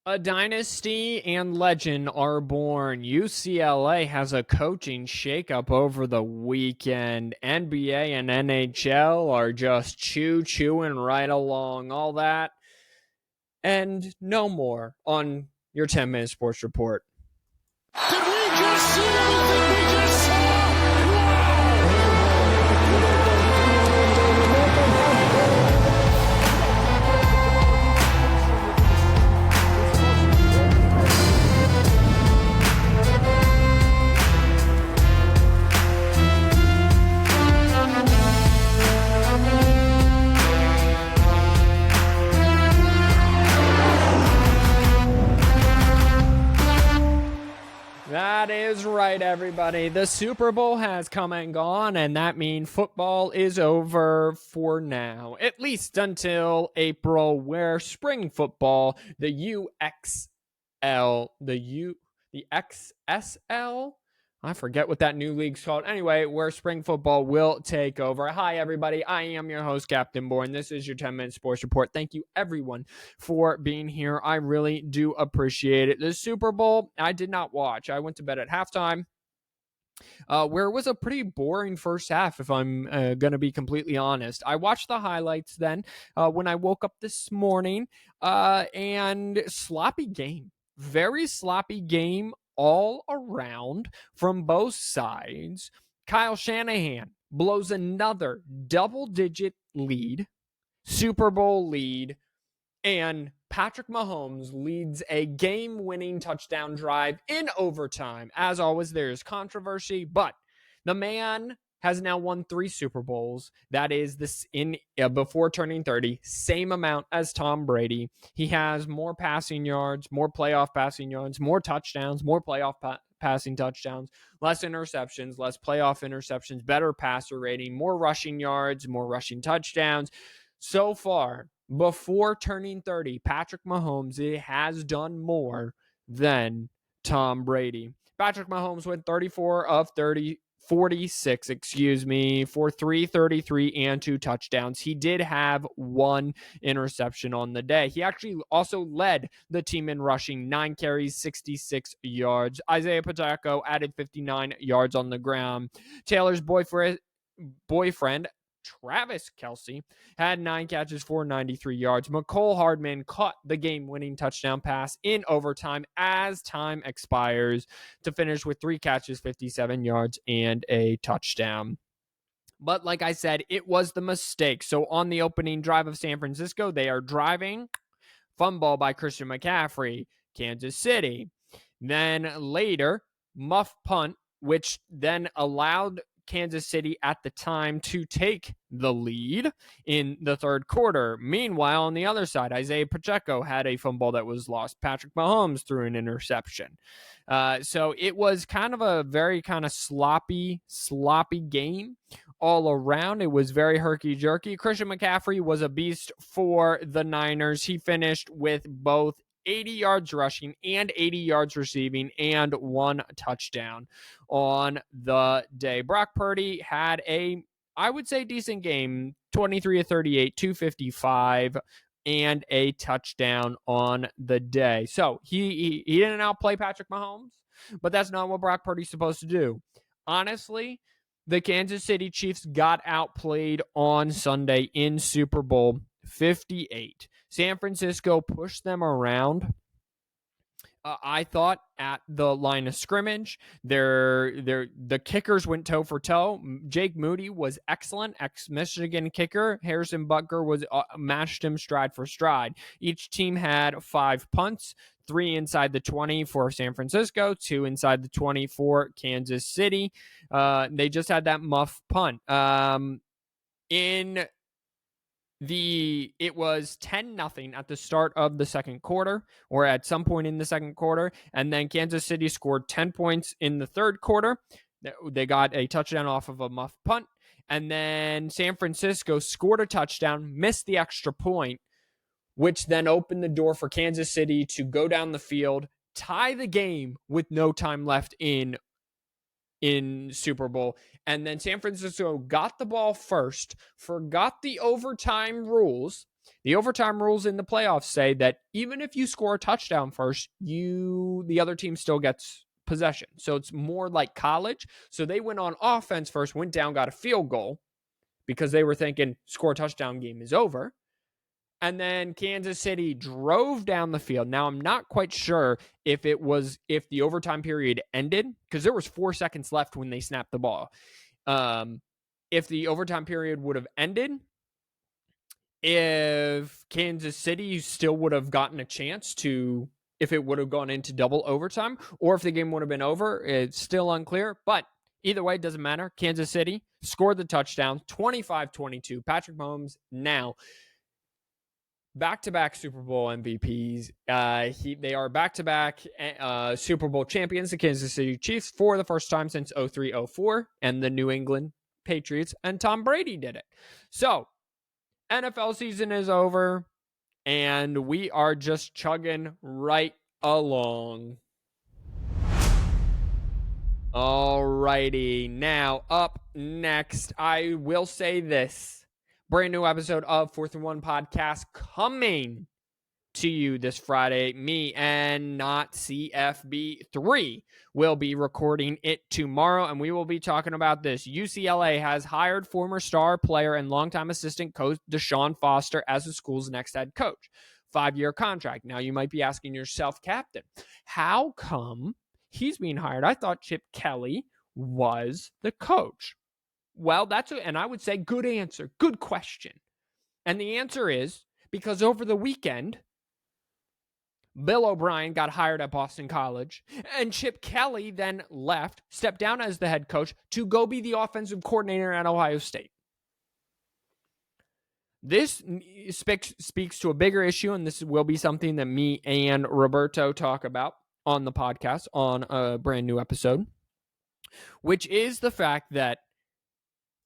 A dynasty and legend are born. UCLA has a coaching shakeup over the weekend. NBA and NHL are just chewing right along. All that and no more on your 10-minute sports report. Did we just see anything we just saw? That is right, everybody. The Super Bowl has come and gone, and that means football is over for now, at least until April, where spring football, the XSL, I forget what that new league's called. Anyway, where spring football will take over. Hi, everybody. I am your host, Captain Bourne. This is your 10-minute sports report. Thank you, everyone, for being here. I really do appreciate it. The Super Bowl, I did not watch. I went to bed at halftime, where it was a pretty boring first half, if I'm going to be completely honest. I watched the highlights then when I woke up this morning, and sloppy game. Very sloppy game all around from both sides. Kyle Shanahan blows another double-digit lead, Super Bowl lead, and Patrick Mahomes leads a game-winning touchdown drive in overtime. As always, there's controversy, but the man has now won 3 Super Bowls. That is this before turning 30, same amount as Tom Brady. He has more passing yards, more playoff passing yards, more touchdowns, more playoff passing touchdowns, less interceptions, less playoff interceptions, better passer rating, more rushing yards, more rushing touchdowns. So far, before turning 30, Patrick Mahomes has done more than Tom Brady. Patrick Mahomes went 34 of 46, for 333 and 2 touchdowns. He did have 1 interception on the day. He actually also led the team in rushing, 9 carries, 66 yards. Isaiah Pacheco added 59 yards on the ground. Taylor's boyfriend, Travis Kelce, had 9 catches for 93 yards. Mecole Hardman caught the game-winning touchdown pass in overtime as time expires to finish with 3 catches, 57 yards, and a touchdown. But like I said, it was the mistake. So on the opening drive of San Francisco, they are driving. Fumble by Christian McCaffrey, Kansas City. Then later, muff punt, which then allowed Kansas City at the time to take the lead in the third quarter. Meanwhile, on the other side, Isaiah Pacheco had a fumble that was lost. Patrick Mahomes threw an interception. So it was kind of a very kind of sloppy game all around. It was very herky-jerky. Christian McCaffrey was a beast for the Niners. He finished with both 80 yards rushing and 80 yards receiving and 1 touchdown on the day. Brock Purdy had I would say, decent game, 23 of 38, 255, and a touchdown on the day. So he didn't outplay Patrick Mahomes, but that's not what Brock Purdy's supposed to do. Honestly, the Kansas City Chiefs got outplayed on Sunday in Super Bowl 58. San Francisco pushed them around. I thought at the line of scrimmage, the kickers went toe for toe. Jake Moody was excellent, ex-Michigan kicker. Harrison Butker was matched him stride for stride. Each team had 5 punts, 3 inside the 20 for San Francisco, 2 inside the 20 for Kansas City. They just had that muff punt. It was 10-0 at the start of the second quarter, or at some point in the second quarter, and then Kansas City scored 10 points in the third quarter. They got a touchdown off of a muff punt, and then San Francisco scored a touchdown, missed the extra point, which then opened the door for Kansas City to go down the field, tie the game with no time left in Super Bowl. And then San Francisco got the ball first, forgot the overtime rules, The overtime rules in the playoffs say that even if you score a touchdown first, the other team still gets possession. So it's more like college. So they went on offense first, went down, got a field goal because they were thinking score a touchdown, game is over. And then Kansas City drove down the field. Now I'm not quite sure if the overtime period ended, because there was 4 seconds left when they snapped the ball. If the overtime period would have ended, if Kansas City still would have gotten a chance to, if it would have gone into double overtime, or if the game would have been over, it's still unclear. But either way, it doesn't matter. Kansas City scored the touchdown, 25-22. Patrick Mahomes now back-to-back Super Bowl MVPs. They are back-to-back Super Bowl champions, the Kansas City Chiefs, for the first time since 03-04, and the New England Patriots, and Tom Brady did it. So, NFL season is over, and we are just chugging right along. Alrighty, now up next, I will say this. Brand new episode of 4th and 1 podcast coming to you this Friday. Me and not CFB3 will be recording it tomorrow, and we will be talking about this. UCLA has hired former star player and longtime assistant coach Deshaun Foster as the school's next head coach. 5-year contract. Now you might be asking yourself, Captain, how come he's being hired? I thought Chip Kelly was the coach. Well, and I would say good answer, good question. And the answer is because over the weekend, Bill O'Brien got hired at Boston College, and Chip Kelly then left, stepped down as the head coach to go be the offensive coordinator at Ohio State. This speaks to a bigger issue, and this will be something that me and Roberto talk about on the podcast on a brand new episode, which is the fact that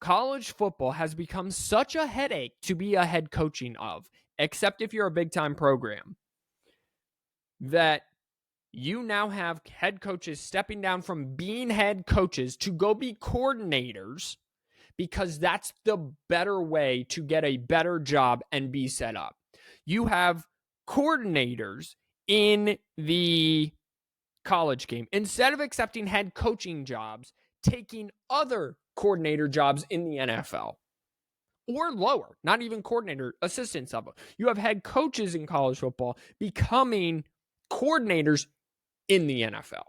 college football has become such a headache to be a head coaching of, except if you're a big-time program, that you now have head coaches stepping down from being head coaches to go be coordinators because that's the better way to get a better job and be set up. You have coordinators in the college game. Instead of accepting head coaching jobs, taking other coordinator jobs in the NFL or lower, not even coordinator, assistants level. You have head coaches in college football becoming coordinators in the NFL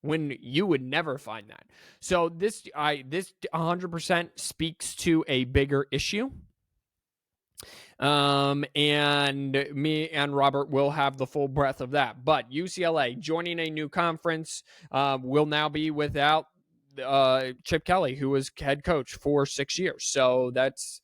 when you would never find that. So this 100% speaks to a bigger issue. And me and Robert will have the full breadth of that. But UCLA joining a new conference will now be without Chip Kelly, who was head coach for 6 years. So that's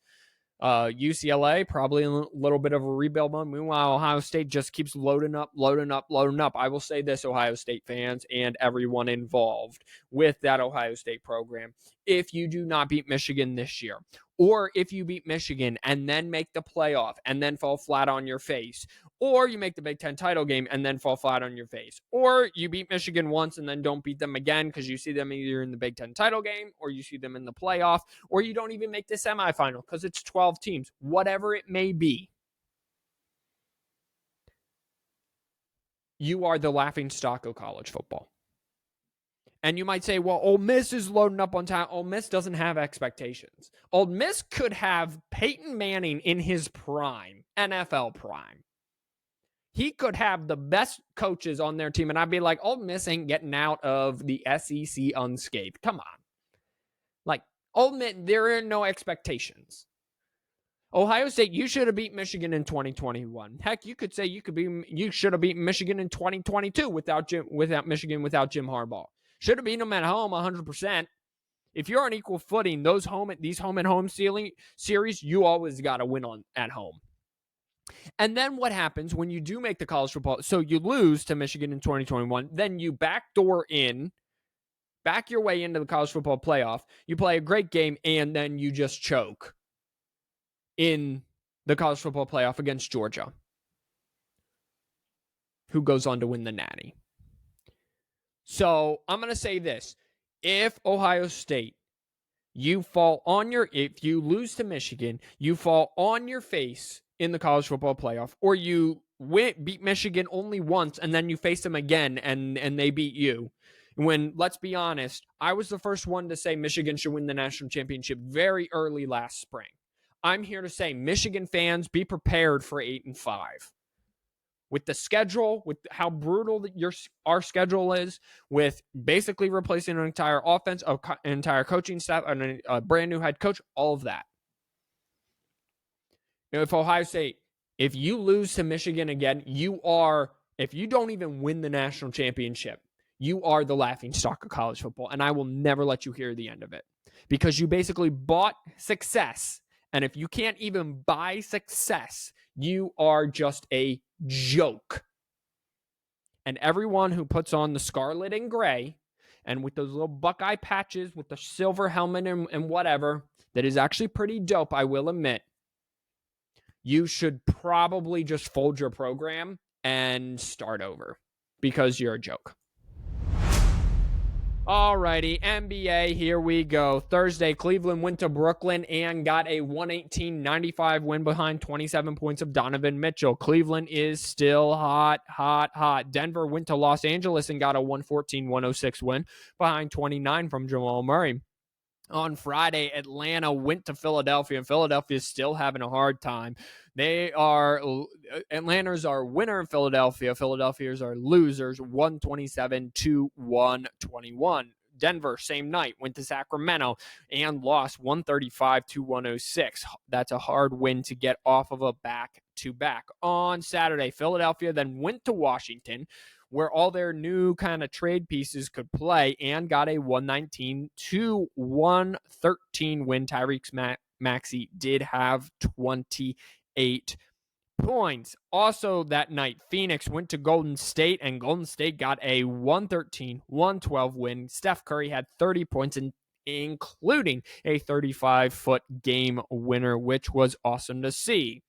UCLA, probably a little bit of a rebuild mode. Meanwhile, Ohio State just keeps loading up. I will say this, Ohio State fans and everyone involved with that Ohio State program. If you do not beat Michigan this year, or if you beat Michigan and then make the playoff and then fall flat on your face, or you make the Big Ten title game and then fall flat on your face, or you beat Michigan once and then don't beat them again because you see them either in the Big Ten title game or you see them in the playoff, or you don't even make the semifinal because it's 12 teams, whatever it may be. You are the laughingstock of college football. And you might say, well, Ole Miss is loading up on time. Ole Miss doesn't have expectations. Ole Miss could have Peyton Manning in his prime, NFL prime. He could have the best coaches on their team, and I'd be like, Ole Miss ain't getting out of the SEC unscathed. Come on. Like, Ole Miss, there are no expectations. Ohio State, you should have beat Michigan in 2021. Heck, you could say you should have beaten Michigan in 2022 without Jim Harbaugh. Should have beaten them at home 100%. If you're on equal footing, these home and home series, you always got to win at home. And then what happens when you do make the college football? So you lose to Michigan in 2021. Then you back your way into the college football playoff. You play a great game, and then you just choke in the college football playoff against Georgia, who goes on to win the Natty. So I'm going to say this. If Ohio State, if you lose to Michigan, you fall on your face in the college football playoff, or you beat Michigan only once and then you face them again and they beat you. When, let's be honest, I was the first one to say Michigan should win the national championship very early last spring. I'm here to say, Michigan fans, be prepared for 8-5. With the schedule, with how brutal our schedule is, with basically replacing an entire offense, an entire coaching staff, and a brand new head coach, all of that. If Ohio State, if you lose to Michigan again, if you don't even win the national championship, you are the laughingstock of college football, and I will never let you hear the end of it, because you basically bought success, and if you can't even buy success, you are just a joke. And everyone who puts on the scarlet and gray and with those little Buckeye patches with the silver helmet and whatever, that is actually pretty dope, I will admit, you should probably just fold your program and start over, because you're a joke. Alrighty, NBA, here we go. Thursday, Cleveland went to Brooklyn and got a 118-95 win behind 27 points of Donovan Mitchell. Cleveland is still hot. Denver went to Los Angeles and got a 114-106 win behind 29 from Jamal Murray. On Friday, Atlanta went to Philadelphia, and Philadelphia is still having a hard time. Atlanta's our winner in Philadelphia. Philadelphia's are losers, 127-121. Denver, same night, went to Sacramento and lost 135-106. That's a hard win to get off of a back-to-back. On Saturday, Philadelphia then went to Washington, where all their new kind of trade pieces could play, and got a 119-113 win. Tyrese Maxey did have 28 points. Also that night, Phoenix went to Golden State, and Golden State got a 113-112 win. Steph Curry had 30 points, including a 35-foot game winner, which was awesome to see.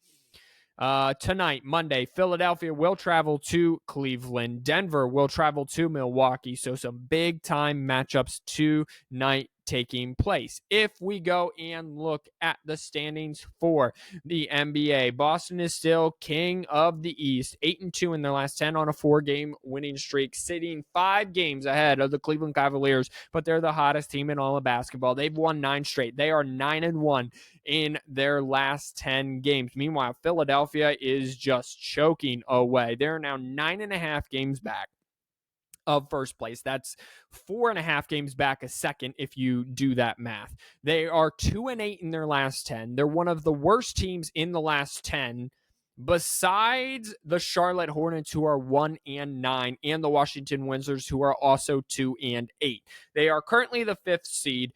Tonight, Monday, Philadelphia will travel to Cleveland. Denver will travel to Milwaukee. So some big time matchups tonight taking place. If we go and look at the standings for the NBA, Boston is still king of the East, 8-2 in their last 10 on a 4-game winning streak, sitting 5 games ahead of the Cleveland Cavaliers, but they're the hottest team in all of basketball. They've won 9 straight. They are 9-1 in their last 10 games. Meanwhile, Philadelphia is just choking away. They're now 9.5 games back of first place. That's 4.5 games back a second if you do that math. They are 2-8 in their last 10. They're one of the worst teams in the last 10, besides the Charlotte Hornets, who are 1-9, and the Washington Wizards, who are also 2-8. They are currently the 5th seed.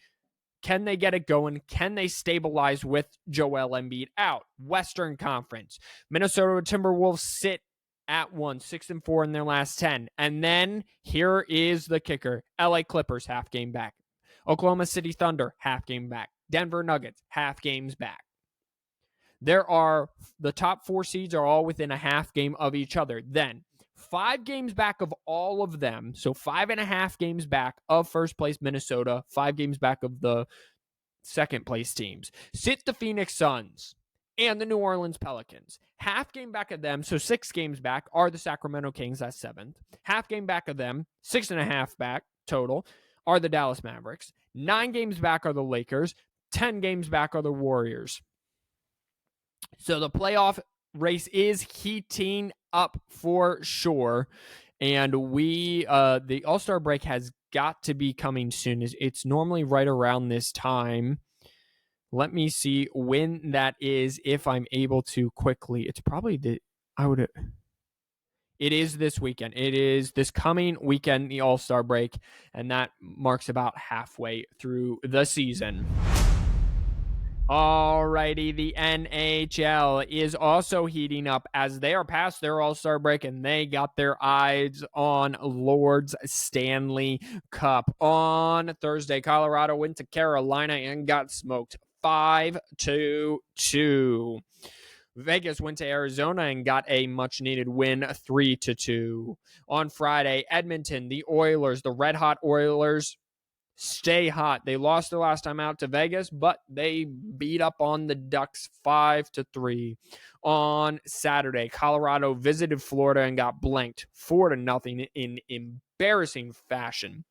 Can they get it going? Can they stabilize with Joel Embiid out? Western Conference. Minnesota Timberwolves sit at 6-4 in their last 10. And then here is the kicker. LA Clippers, half game back. Oklahoma City Thunder, half game back. Denver Nuggets, half games back. The top 4 seeds are all within a half game of each other. Then 5 games back of all of them, so 5.5 games back of first place Minnesota, 5 games back of the second place teams, sit the Phoenix Suns and the New Orleans Pelicans. Half game back of them, so 6 games back, are the Sacramento Kings at 7th. Half game back of them, 6.5 back total, are the Dallas Mavericks. 9 games back are the Lakers. 10 games back are the Warriors. So the playoff race is heating up for sure. And the All-Star break has got to be coming soon. It's normally right around this time. Let me see when that is, if I'm able to quickly. It's probably it is this weekend. It is this coming weekend, the All-Star break, and that marks about halfway through the season. Alrighty, the NHL is also heating up as they are past their All-Star break, and they got their eyes on Lord's Stanley Cup. On Thursday, Colorado went to Carolina and got smoked 5-2. Vegas went to Arizona and got a much-needed win, 3-2. On Friday, Edmonton, the Oilers, the red-hot Oilers, stay hot. They lost the last time out to Vegas, but they beat up on the Ducks 5-3. On Saturday, Colorado visited Florida and got blanked 4-0 in embarrassing fashion.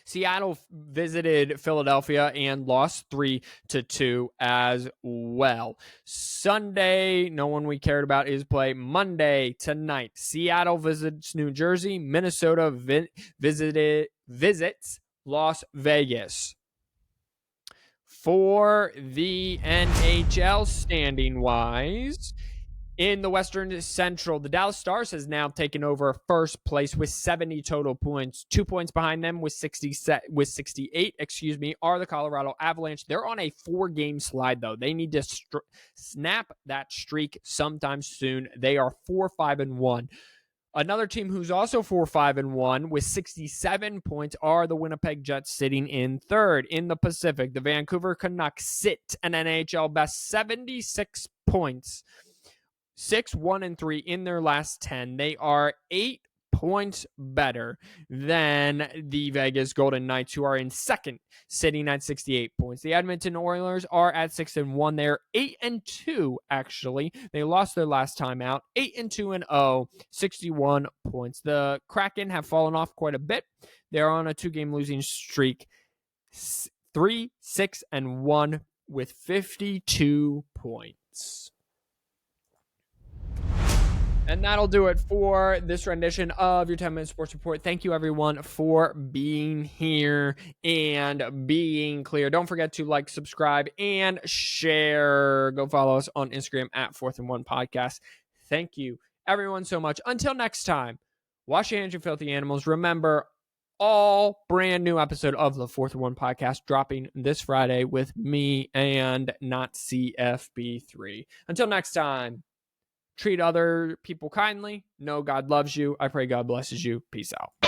Seattle visited Philadelphia and lost 3-2 as well. Sunday, no one we cared about is play. Monday tonight, Seattle visits New Jersey. Minnesota visits Las Vegas. For the NHL standing wise, in the Western Central, the Dallas Stars has now taken over first place with 70 total points. 2 points behind them with 68, are the Colorado Avalanche. They're on a 4-game slide, though. They need to snap that streak sometime soon. They are 4-5-1. Another team who's also 4-5-1 with 67 points are the Winnipeg Jets, sitting in third. In the Pacific, the Vancouver Canucks sit an NHL best 76 points. 6-1-3 in their last 10. They are 8 points better than the Vegas Golden Knights, who are in second, sitting at 68 points. The Edmonton Oilers are at 6-1. They're 8-2, actually. They lost their last time out. 8-2-0, 61 points. The Kraken have fallen off quite a bit. They're on a 2-game losing streak. 3-6-1 with 52 points. And that'll do it for this rendition of your 10-minute sports report. Thank you, everyone, for being here and being clear. Don't forget to like, subscribe, and share. Go follow us on Instagram at 4th and 1 Podcast. Thank you, everyone, so much. Until next time, wash your hands, you filthy animals. Remember, all brand new episode of the 4th and 1 Podcast dropping this Friday with me and not CFB3. Until next time. Treat other people kindly. Know God loves you. I pray God blesses you. Peace out.